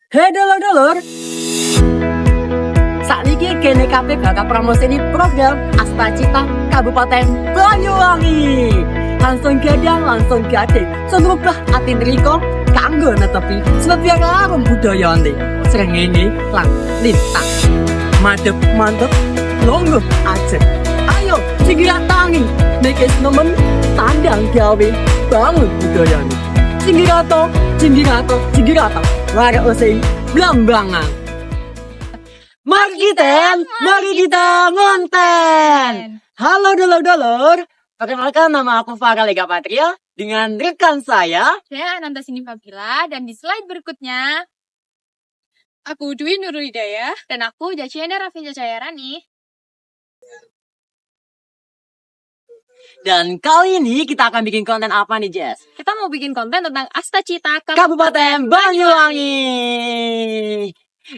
Hei dulur-dulur, sakniki kene kabeh bakal promosini program Astacita Kabupaten Banyuwangi. Langsung gadang, langsung gading, sengrubah ati nriko kanggo netepi sebab yang larung budayane. Srengenge lan lintang. Madep mantep, longgo aja. Ayo, singgih tangi, nekes nemen tandang gawe bangun budayane. Singgirato, singgirato, singgirato, wara oseng blambangan. Mari kita ngonten. Halo dulur-dulur, perkenalkan nama aku Farah Lega Patria dengan rekan saya. Saya Ananta Sini Fabila, dan di slide berikutnya aku Dwi Nurul Hidayah, dan aku Jacienda Rafinja Cayarani. Dan kali ini kita akan bikin konten apa nih, Jess? Kita mau bikin konten tentang Astacita Kabupaten Banyuwangi.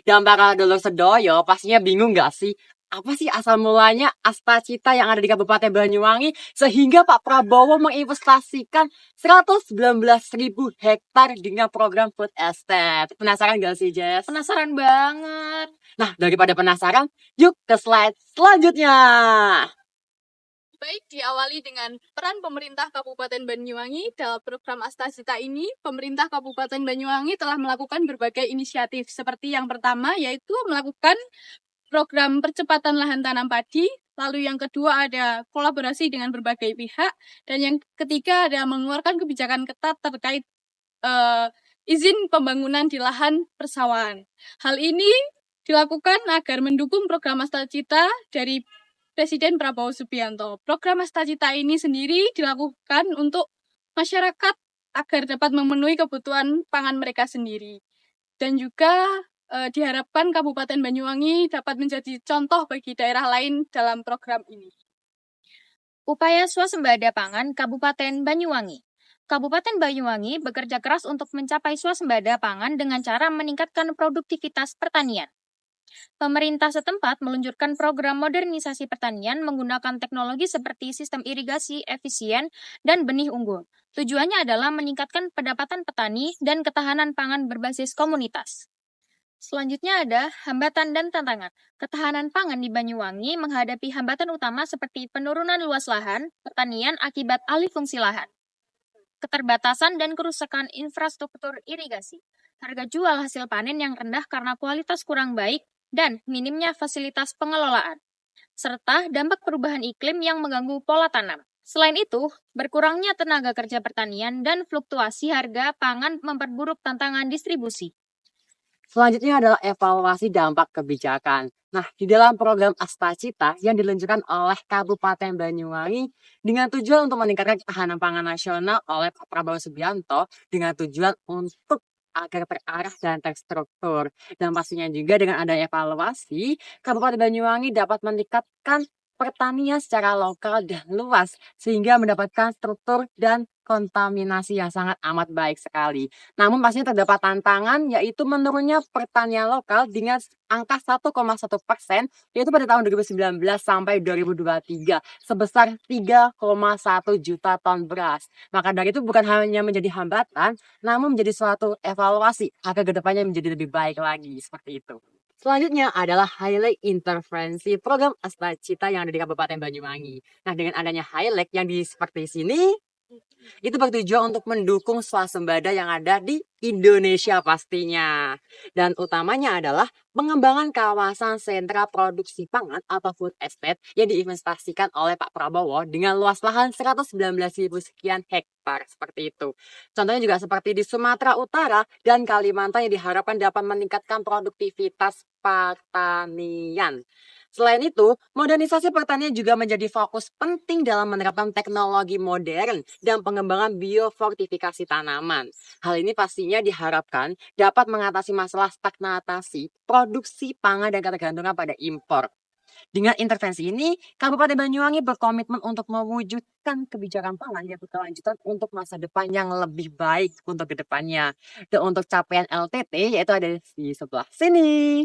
Dan para dulur sedoyo pastinya bingung gak sih? Apa sih asal mulanya Astacita yang ada di Kabupaten Banyuwangi sehingga Pak Prabowo menginvestasikan 119.000 hektar dengan program food estate? Penasaran gak sih, Jess? Penasaran banget. Nah, daripada penasaran, yuk ke slide selanjutnya. Baik, diawali dengan peran pemerintah Kabupaten Banyuwangi dalam program Astacita ini. Pemerintah Kabupaten Banyuwangi telah melakukan berbagai inisiatif, seperti yang pertama yaitu melakukan program percepatan lahan tanam padi, lalu yang kedua ada kolaborasi dengan berbagai pihak, dan yang ketiga ada mengeluarkan kebijakan ketat terkait izin pembangunan di lahan persawahan. Hal ini dilakukan agar mendukung program Astacita dari Presiden Prabowo Subianto. Program Astacita ini sendiri dilakukan untuk masyarakat agar dapat memenuhi kebutuhan pangan mereka sendiri. Dan juga diharapkan Kabupaten Banyuwangi dapat menjadi contoh bagi daerah lain dalam program ini. Upaya swasembada pangan Kabupaten Banyuwangi. Kabupaten Banyuwangi bekerja keras untuk mencapai swasembada pangan dengan cara meningkatkan produktivitas pertanian. Pemerintah setempat meluncurkan program modernisasi pertanian menggunakan teknologi seperti sistem irigasi efisien dan benih unggul. Tujuannya adalah meningkatkan pendapatan petani dan ketahanan pangan berbasis komunitas. Selanjutnya ada hambatan dan tantangan. Ketahanan pangan di Banyuwangi menghadapi hambatan utama seperti penurunan luas lahan, pertanian akibat alih fungsi lahan, keterbatasan dan kerusakan infrastruktur irigasi, harga jual hasil panen yang rendah karena kualitas kurang baik, dan minimnya fasilitas pengelolaan, serta dampak perubahan iklim yang mengganggu pola tanam. Selain itu, berkurangnya tenaga kerja pertanian dan fluktuasi harga pangan memperburuk tantangan distribusi. Selanjutnya adalah evaluasi dampak kebijakan. Nah, di dalam program Astacita yang diluncurkan oleh Kabupaten Banyuwangi dengan tujuan untuk meningkatkan ketahanan pangan nasional oleh Pak Prabowo Subianto dengan tujuan untuk agar terarah dan terstruktur. Dan pastinya juga dengan adanya evaluasi, Kabupaten Banyuwangi dapat meningkatkan pertanian secara lokal dan luas sehingga mendapatkan struktur dan kontaminasi yang sangat amat baik sekali. Namun pastinya terdapat tantangan yaitu menurunnya pertanian lokal dengan angka 1,1% yaitu pada tahun 2019 sampai 2023 sebesar 3,1 juta ton beras. Maka dari itu bukan hanya menjadi hambatan namun menjadi suatu evaluasi agar kedepannya menjadi lebih baik lagi seperti itu. Selanjutnya adalah highlight intervensi program Astacita yang ada di Kabupaten Banyuwangi. Nah, dengan adanya highlight yang seperti sini, itu bertujuan untuk mendukung swasembada yang ada di Indonesia pastinya. Dan utamanya adalah pengembangan kawasan sentra produksi pangan atau food estate yang diinvestasikan oleh Pak Prabowo dengan luas lahan 119.000 sekian hektar seperti itu. Contohnya juga seperti di Sumatera Utara dan Kalimantan yang diharapkan dapat meningkatkan produktivitas pertanian. Selain itu, modernisasi pertanian juga menjadi fokus penting dalam menerapkan teknologi modern dan pengembangan biofortifikasi tanaman. Hal ini pastinya diharapkan dapat mengatasi masalah stagnasi produksi pangan dan ketergantungan pada impor. Dengan intervensi ini, Kabupaten Banyuwangi berkomitmen untuk mewujudkan kebijakan pangan yang berkelanjutan untuk masa depan yang lebih baik untuk kedepannya. Dan untuk capaian LTT yaitu ada di sebelah sini.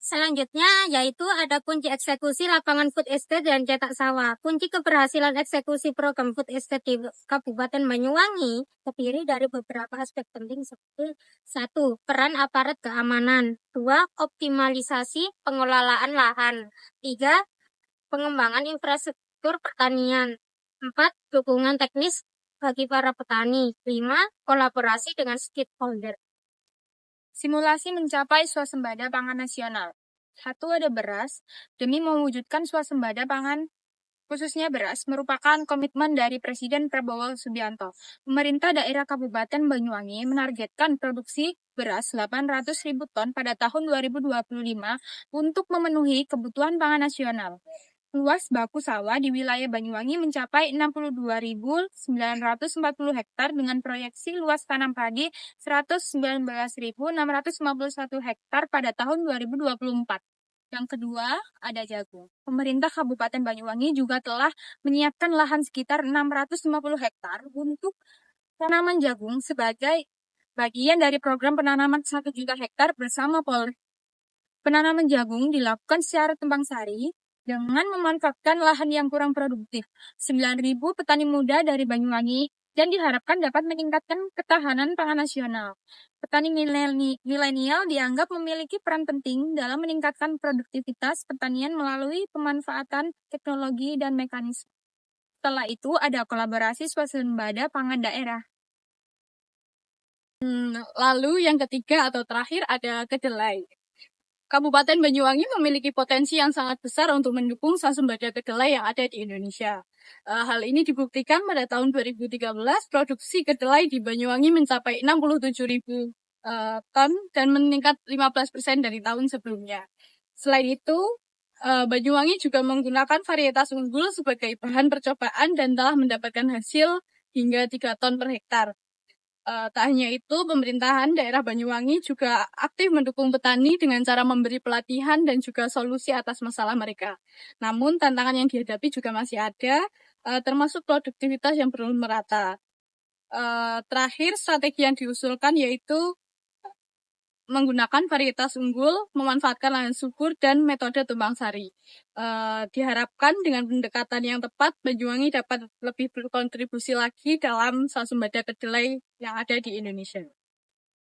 Selanjutnya yaitu ada kunci eksekusi lapangan food estate dan cetak sawah. Kunci keberhasilan eksekusi program food estate di Kabupaten Banyuwangi terdiri dari beberapa aspek penting seperti 1. Peran aparat keamanan. 2. Optimalisasi pengelolaan lahan. 3. Pengembangan infrastruktur pertanian. 4. Dukungan teknis bagi para petani. 5. Kolaborasi dengan stakeholder. Simulasi mencapai swasembada pangan nasional. 1. Ada beras. Demi mewujudkan swasembada pangan, khususnya beras, merupakan komitmen dari Presiden Prabowo Subianto. Pemerintah daerah Kabupaten Banyuwangi menargetkan produksi beras 800.000 ton pada tahun 2025 untuk memenuhi kebutuhan pangan nasional. Luas baku sawah di wilayah Banyuwangi mencapai 62.940 hektar dengan proyeksi luas tanam padi 119.651 hektar pada tahun 2024. Yang kedua, ada jagung. Pemerintah Kabupaten Banyuwangi juga telah menyiapkan lahan sekitar 650 hektar untuk tanaman jagung sebagai bagian dari program penanaman 1 juta hektar bersama Polri. Penanaman jagung dilakukan secara tumpang sari dengan memanfaatkan lahan yang kurang produktif. 9.000 petani muda dari Banyuwangi dan diharapkan dapat meningkatkan ketahanan pangan nasional. Petani milenial dianggap memiliki peran penting dalam meningkatkan produktivitas pertanian melalui pemanfaatan teknologi dan mekanisme. Setelah itu ada kolaborasi swasembada pangan daerah. Lalu yang ketiga atau terakhir ada kedelai. Kabupaten Banyuwangi memiliki potensi yang sangat besar untuk mendukung swasembada kedelai yang ada di Indonesia. Hal ini dibuktikan pada tahun 2013, produksi kedelai di Banyuwangi mencapai 67.000 ton dan meningkat 15% dari tahun sebelumnya. Selain itu, Banyuwangi juga menggunakan varietas unggul sebagai bahan percobaan dan telah mendapatkan hasil hingga 3 ton per hektar. Tak hanya itu, pemerintahan daerah Banyuwangi juga aktif mendukung petani dengan cara memberi pelatihan dan juga solusi atas masalah mereka. Namun, tantangan yang dihadapi juga masih ada, termasuk produktivitas yang belum merata. Terakhir, strategi yang diusulkan yaitu menggunakan varietas unggul, memanfaatkan lahan subur, dan metode tumpang sari. Diharapkan dengan pendekatan yang tepat, Banyuwangi dapat lebih berkontribusi lagi dalam swasembada kedelai yang ada di Indonesia.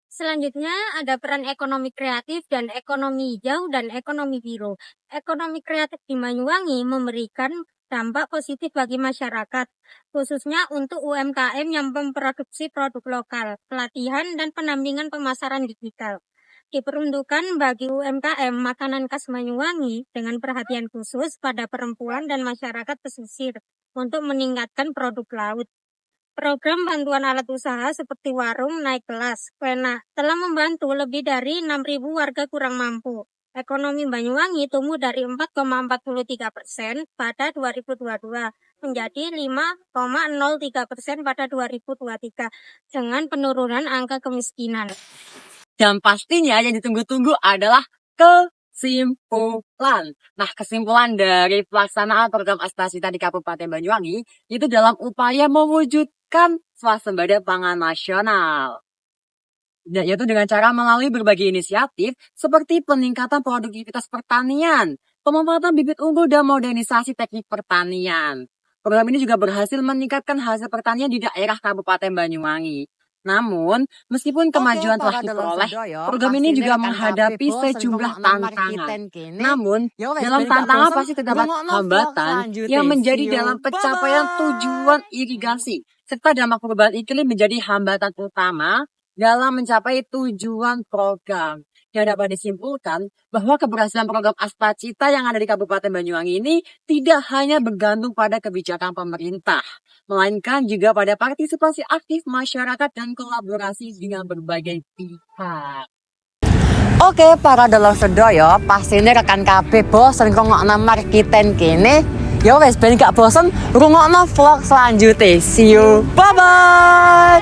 Selanjutnya ada peran ekonomi kreatif dan ekonomi hijau dan ekonomi biru. Ekonomi kreatif di Banyuwangi memberikan dampak positif bagi masyarakat, khususnya untuk UMKM yang memproduksi produk lokal, pelatihan dan pendampingan pemasaran digital. Diperuntukkan bagi UMKM makanan khas Banyuwangi dengan perhatian khusus pada perempuan dan masyarakat pesisir untuk meningkatkan produk laut. Program bantuan alat usaha seperti warung naik kelas, Pena, telah membantu lebih dari 6.000 warga kurang mampu. Ekonomi Banyuwangi tumbuh dari 4,43% pada 2022 menjadi 5,03% pada 2023 dengan penurunan angka kemiskinan. Dan pastinya yang ditunggu-tunggu adalah kesimpulan. Nah, kesimpulan dari pelaksanaan program Astasita di Kabupaten Banyuwangi itu dalam upaya mewujudkan swasembada pangan nasional. Yaitu dengan cara melalui berbagai inisiatif seperti peningkatan produktivitas pertanian, pemanfaatan bibit unggul dan modernisasi teknik pertanian. Program ini juga berhasil meningkatkan hasil pertanian di daerah Kabupaten Banyuwangi. Namun, meskipun kemajuan telah diperoleh, program ini juga menghadapi sejumlah tantangan. Namun, dalam tantangan pasti terdapat hambatan yang menjadi dalam pencapaian tujuan irigasi, serta dampak perubahan iklim menjadi hambatan utama dalam mencapai tujuan program. Yang dapat disimpulkan bahwa keberhasilan program Astacita yang ada di Kabupaten Banyuwangi ini tidak hanya bergantung pada kebijakan pemerintah, melainkan juga pada partisipasi aktif masyarakat dan kolaborasi dengan berbagai pihak. Oke, para delok sedoyo, pastinya rekan kabeh bosen ngrungokno markiten kene. Ya wes ben gak bosen rungokno vlog selanjutnya. See you. Bye bye.